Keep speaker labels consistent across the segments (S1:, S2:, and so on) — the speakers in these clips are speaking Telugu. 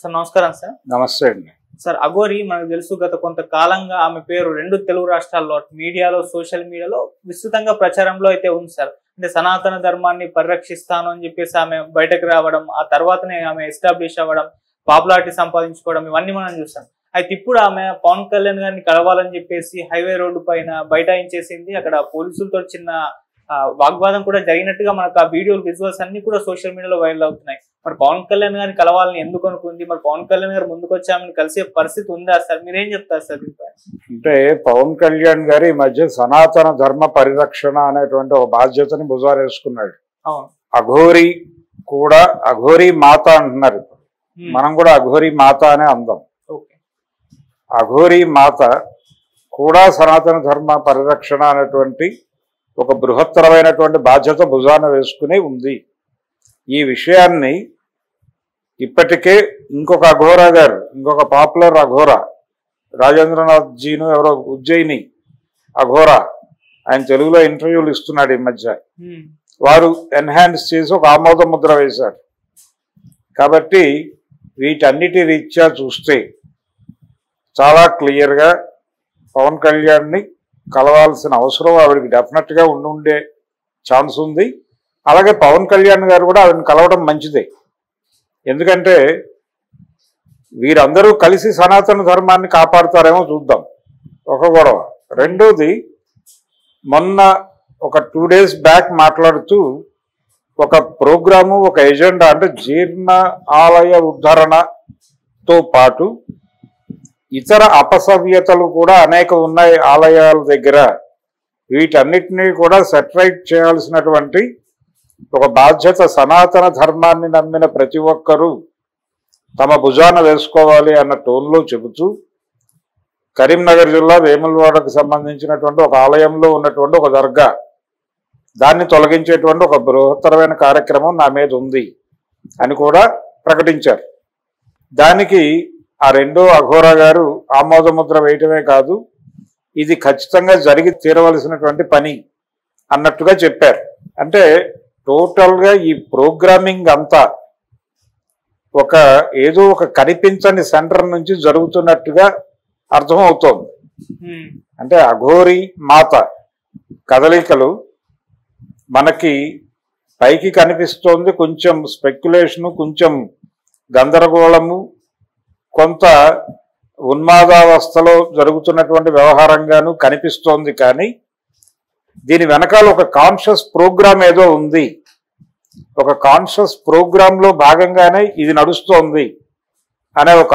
S1: సార్ నమస్కారం సార్.
S2: నమస్తే అండి.
S1: సార్ అఘోరి మనకు తెలుసు, గత కొంతకాలంగా ఆమె పేరు రెండు తెలుగు రాష్ట్రాల్లో మీడియాలో, సోషల్ మీడియాలో విస్తృతంగా ప్రచారంలో అయితే ఉంది సార్. అంటే సనాతన ధర్మాన్ని పరిరక్షిస్తాను అని చెప్పేసి ఆమె బయటకు రావడం, ఆ తర్వాతనే ఆమె ఎస్టాబ్లిష్ అవ్వడం, పాపులారిటీ సంపాదించుకోవడం, ఇవన్నీ మనం చూస్తాం. అయితే ఇప్పుడు ఆమె పవన్ కళ్యాణ్ గారిని కలవాలని చెప్పేసి హైవే రోడ్డు పైన బైఠాయించేసింది. అక్కడ పోలీసులతో చిన్న వాగ్వాదం కూడా జరిగినట్టుగా మనకు ఆ వీడియోలు, విజువల్స్ అన్ని కూడా సోషల్ మీడియాలో వైరల్ అవుతున్నాయి. మరి పవన్ కళ్యాణ్ గారిని కలవాలని ఎందుకు అనుకుంది? మరి పవన్ కళ్యాణ్ గారు ముందుకు వచ్చి ఆమెను కలిసే పరిస్థితి ఉందా సార్? మీరేం చెప్తారు సార్?
S2: అంటే పవన్ కళ్యాణ్ గారు ఈ మధ్య సనాతన ధర్మ పరిరక్షణ అనేటువంటి ఒక బాధ్యతని భుజారేసుకున్నాడు. అఘోరి కూడా అఘోరి మాత అంటున్నారు, మనం కూడా అఘోరి మాత అనే అందాం. అఘోరి మాత కూడా సనాతన ధర్మ పరిరక్షణ అనేటువంటి ఒక బృహత్తరమైనటువంటి బాధ్యత భుజాన వేసుకుని ఉంది. ఈ విషయాన్ని ఇప్పటికే ఇంకొక అఘోరా గారు, ఇంకొక పాపులర్ అఘోరా, రాజేంద్రనాథ్ జీను ఎవరో ఉజ్జయిని అఘోరా, ఆయన తెలుగులో ఇంటర్వ్యూలు ఇస్తున్నాడు ఈ మధ్య. వారు ఎన్హాన్స్ చేసి ఒక ఆమోద ముద్ర వేశారు. కాబట్టి వీటన్నిటి రీత్యా చూస్తే చాలా క్లియర్గా పవన్ కళ్యాణ్ని కలవాల్సిన అవసరం ఆవిడకి డెఫినెట్గా ఉండే ఛాన్స్ ఉంది. అలాగే పవన్ కళ్యాణ్ గారు కూడా ఆవిడని కలవడం మంచిదే. ఎందుకంటే వీరందరూ కలిసి సనాతన ధర్మాన్ని కాపాడుతారేమో చూద్దాం, ఒక గొడవ. రెండోది, మొన్న ఒక 2 days బ్యాక్ మాట్లాడుతూ ఒక ప్రోగ్రాము, ఒక ఎజెండా, అంటే జీర్ణ ఆలయ ఉద్ధరణతో పాటు ఇతర అపసవ్యతలు కూడా అనేక ఉన్నాయి ఆలయాల దగ్గర. వీటన్నిటినీ కూడా సెటరైట్ చేయాల్సినటువంటి ఒక బాధ్యత సనాతన ధర్మాన్ని నమ్మిన ప్రతి ఒక్కరూ తమ భుజాన వేసుకోవాలి అన్న టోన్లో చెబుతూ, కరీంనగర్ జిల్లా వేములవాడకు సంబంధించినటువంటి ఒక ఆలయంలో ఉన్నటువంటి ఒక దర్గా, దాన్ని తొలగించేటువంటి ఒక బృహత్తరమైన కార్యక్రమం నా మీద ఉంది అని కూడా ప్రకటించారు. దానికి ఆ రెండో అఘోరా గారు ఆమోద ముద్ర వేయటమే కాదు, ఇది ఖచ్చితంగా జరిగి తీరవలసినటువంటి పని అన్నట్టుగా చెప్పారు. అంటే టోటల్గా ఈ ప్రోగ్రామింగ్ అంతా ఒక ఏదో ఒక కనిపించని సెంటర్ నుంచి జరుగుతున్నట్టుగా అర్థమవుతోంది. అంటే అఘోరి మాత కదలికలు మనకి పైకి కనిపిస్తోంది, కొంచెం స్పెక్యులేషను, కొంచెం గందరగోళము, కొంత ఉన్మాదావస్థలో జరుగుతున్నటువంటి వ్యవహారంగాను కనిపిస్తోంది. కానీ దీని వెనకాల ఒక కాన్షియస్ ప్రోగ్రామ్ ఏదో ఉంది. ఒక కాన్షియస్ ప్రోగ్రాంలో భాగంగానే ఇది నడుస్తోంది అనే ఒక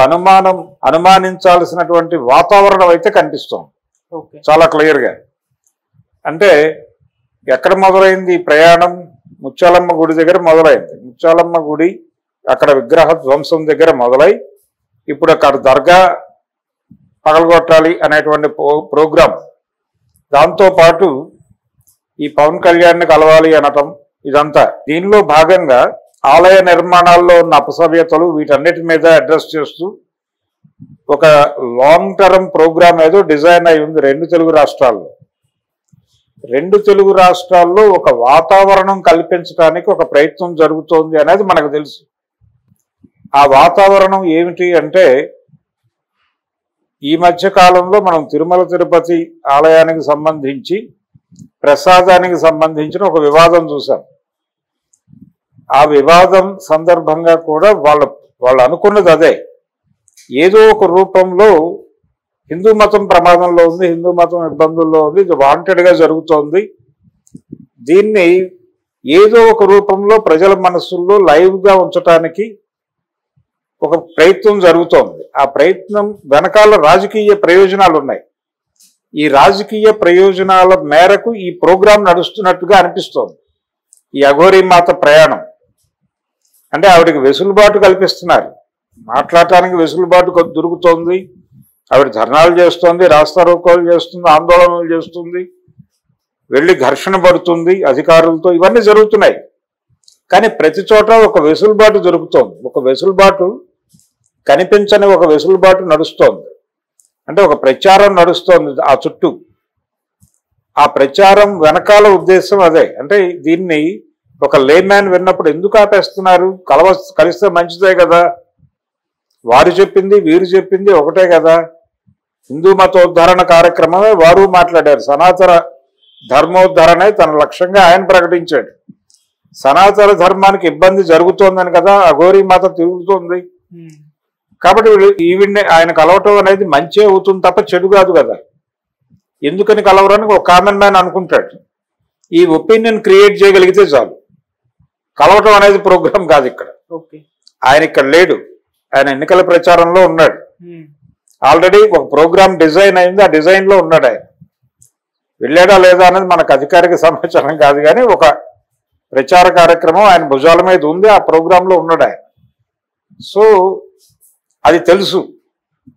S2: అనుమానించాల్సినటువంటి వాతావరణం అయితే కనిపిస్తోంది చాలా క్లియర్గా. అంటే ఎక్కడ మొదలైంది ఈ ప్రయాణం? ముత్యాలమ్మ గుడి దగ్గర మొదలైంది. ముత్యాలమ్మ గుడి అక్కడ విగ్రహ ధ్వంసం దగ్గర మొదలై ఇప్పుడు అక్కడ దర్గా పగలగొట్టాలి అనేటువంటి ప్రోగ్రాం, దాంతోపాటు ఈ పవన్ కళ్యాణ్ని కలవాలి అనటం, ఇదంతా దీనిలో భాగంగా ఆలయ నిర్మాణాల్లో ఉన్న అపసవ్యతలు వీటన్నిటి మీద అడ్రస్ చేస్తూ ఒక లాంగ్ టర్మ్ ప్రోగ్రామ్ ఏదో డిజైన్ అయి ఉంది రెండు తెలుగు రాష్ట్రాల్లో ఒక వాతావరణం కల్పించడానికి ఒక ప్రయత్నం జరుగుతోంది అనేది మనకు తెలుసు. ఆ వాతావరణం ఏమిటి అంటే, ఈ మధ్య కాలంలో మనం తిరుమల తిరుపతి ఆలయానికి సంబంధించి ప్రసాదానికి సంబంధించిన ఒక వివాదం చూసాం. ఆ వివాదం సందర్భంగా కూడా వాళ్ళు అనుకున్నది అదే, ఏదో ఒక రూపంలో హిందూ మతం ప్రమాదంలో ఉంది, హిందూ మతం ఇబ్బందుల్లో ఉంది, ఇది వాంటెడ్గా జరుగుతోంది. దీన్ని ఏదో ఒక రూపంలో ప్రజల మనస్సుల్లో లైవ్గా ఉంచడానికి ఒక ప్రయత్నం జరుగుతోంది. ఆ ప్రయత్నం వెనకాల రాజకీయ ప్రయోజనాలు ఉన్నాయి. ఈ రాజకీయ ప్రయోజనాల మేరకు ఈ ప్రోగ్రాం నడుస్తున్నట్టుగా అనిపిస్తోంది. ఈ అఘోరి మాత ప్రయాణం అంటే ఆవిడకి వెసులుబాటు కల్పిస్తున్నారు, మాట్లాడటానికి వెసులుబాటు దొరుకుతోంది. ఆవిడ ధర్నాలు చేస్తోంది, రాస్తారోకోలు చేస్తుంది, ఆందోళనలు చేస్తుంది, వెళ్ళి ఘర్షణ పడుతుంది అధికారులతో, ఇవన్నీ జరుగుతున్నాయి. కానీ ప్రతి చోట ఒక వెసులుబాటు దొరుకుతోంది, ఒక వెసులుబాటు కనిపించని ఒక వెసులుబాటు నడుస్తోంది. అంటే ఒక ప్రచారం నడుస్తోంది ఆ చుట్టూ. ఆ ప్రచారం వెనకాల ఉద్దేశం అదే. అంటే దీన్ని ఒక లేమ్యాన్ విన్నప్పుడు ఎందుకు ఆపేస్తున్నారు, కలిస్తే మంచిదే కదా వారు చెప్పింది వీరు చెప్పింది ఒకటే కదా. హిందూ మతోద్ధరణ కార్యక్రమమే వారు మాట్లాడారు. సనాతన ధర్మోద్ధరణే తన లక్ష్యంగా ఆయన ప్రకటించాడు. సనాతన ధర్మానికి ఇబ్బంది జరుగుతోందని కదా అఘోరీ మాత తిరుగుతోంది. కాబట్టి ఈవిడ్ని ఆయన కలవటం అనేది మంచి అవుతుంది తప్ప చెడు కాదు కదా. ఎందుకని కలవరని ఒక కామన్ మ్యాన్ అనుకుంటాడు. ఈ ఒపీనియన్ క్రియేట్ చేయగలిగితే చాలు. కలవటం అనేది ప్రోగ్రాం కాదు ఇక్కడ. ఆయన ఇక్కడ లేడు, ఆయన ఎన్నికల ప్రచారంలో ఉన్నాడు. ఆల్రెడీ ఒక ప్రోగ్రామ్ డిజైన్ అయింది, ఆ డిజైన్ లో ఉన్నాడు. ఆయన వెళ్ళాడా లేదా అనేది మనకు అధికారిక సమాచారం కాదు, కానీ ఒక ప్రచార కార్యక్రమం ఆయన భుజాల మీద ఉంది, ఆ ప్రోగ్రాంలో ఉన్నాడు ఆయన. సో అది తెలుసు,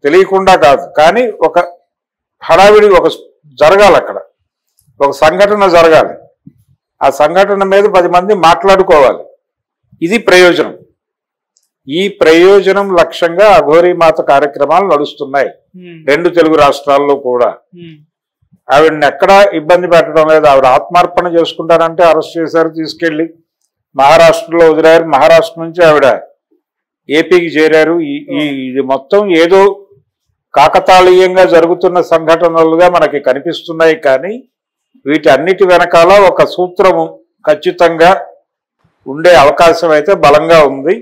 S2: తెలియకుండా కాదు. కానీ ఒక హడావిడి ఒక జరగాలి, అక్కడ ఒక సంఘటన జరగాలి. ఆ సంఘటన మీద 10 మంది మాట్లాడుకోవాలి. ఇది ప్రయోజనం. ఈ ప్రయోజనం లక్ష్యంగా అఘోరీ మాత కార్యక్రమాలు నడుస్తున్నాయి 2 తెలుగు రాష్ట్రాల్లో కూడా. ఆవిడని ఎక్కడా ఇబ్బంది పెట్టడం లేదు. ఆవిడ ఆత్మార్పణ చేసుకుంటారంటే అరెస్ట్ చేశారు, తీసుకెళ్లి మహారాష్ట్రలో వదిలారు. మహారాష్ట్ర నుంచి ఆవిడ ఏపీకి చేరారు. ఇది మొత్తం ఏదో కాకతాళీయంగా జరుగుతున్న సంఘటనలుగా మనకి కనిపిస్తున్నాయి, కానీ వీటన్నిటి వెనకాల ఒక సూత్రము ఖచ్చితంగా ఉండే అవకాశం అయితే బలంగా ఉంది.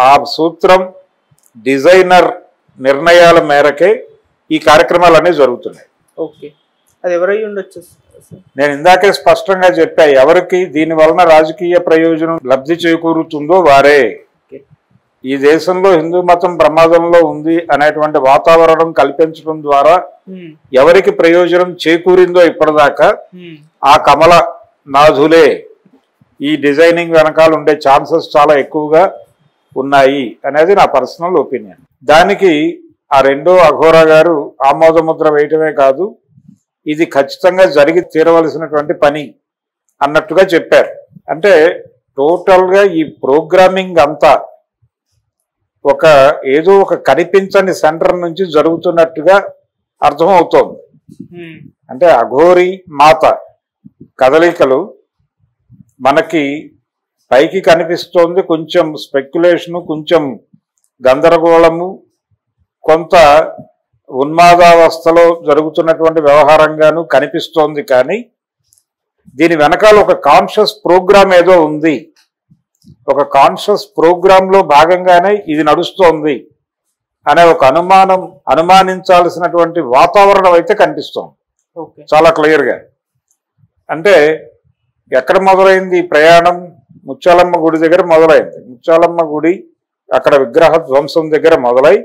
S2: ఆ సూత్రం డిజైనర్ నిర్ణయాల మేరకే ఈ కార్యక్రమాలన్నీ జరుగుతున్నాయి.
S1: అది ఎవరై ఉండొచ్చు?
S2: నేను ఇందాకే స్పష్టంగా చెప్పా, ఎవరికి దీని వలన రాజకీయ ప్రయోజనం లబ్ధి చేకూరుతుందో వారే. ఈ దేశంలో హిందూ మతం ప్రమాదంలో ఉంది అనేటువంటి వాతావరణం కల్పించడం ద్వారా ఎవరికి ప్రయోజనం చేకూరిందో ఇప్పటిదాకా ఆ కమల నాథులే ఈ డిజైనింగ్ వెనకాల ఉండే ఛాన్సెస్ చాలా ఎక్కువగా ఉన్నాయి అనేది నా పర్సనల్ ఒపీనియన్. దానికి ఆ రెండో అఘోరా గారు ఆమోదముద్ర వేయటమే కాదు, ఇది ఖచ్చితంగా జరిగి తీరవలసినటువంటి పని అన్నట్టుగా చెప్పారు. అంటే టోటల్గా ఈ ప్రోగ్రామింగ్ అంతా ఒక ఏదో ఒక కనిపించని సెంటర్ నుంచి జరుగుతున్నట్టుగా అర్థం అవుతోంది. అంటే అఘోరీ మాత కదలికలు మనకి పైకి కనిపిస్తోంది, కొంచెం స్పెక్యులేషను, కొంచెం గందరగోళము, కొంత ఉన్మాదావస్థలో జరుగుతున్నటువంటి వ్యవహారంగాను కనిపిస్తోంది. కానీ దీని వెనకాల ఒక కాన్షియస్ ప్రోగ్రామ్ ఏదో ఉంది. ఒక కాన్షియస్ ప్రోగ్రామ్ లో భాగంగానే ఇది నడుస్తోంది అనే ఒక అనుమానించాల్సినటువంటి వాతావరణం అయితే కనిపిస్తోంది చాలా క్లియర్ గా. అంటే ఎక్కడ మొదలైంది ఈ ప్రయాణం? ముత్యాలమ్మ గుడి దగ్గర మొదలైంది. ముత్యాలమ్మ గుడి అక్కడ విగ్రహ ధ్వంసం దగ్గర మొదలై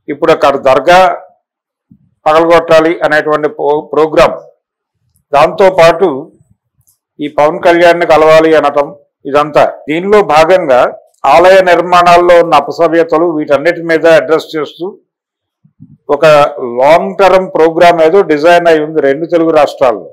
S2: ఇప్పుడు అక్కడ దర్గా పగలగొట్టాలి అనేటువంటి ప్రోగ్రాం, దాంతోపాటు ఈ పవన్ కళ్యాణ్ని కలవాలి అనటం, ఇదంతా దీనిలో భాగంగా ఆలయ నిర్మాణాల్లో ఉన్న అపసవ్యతలు వీటన్నిటి మీద అడ్రస్ చేస్తూ ఒక లాంగ్ టర్మ్ ప్రోగ్రామ్ ఏదో డిజైన్ అయి ఉంది 2 తెలుగు రాష్ట్రాల్లో.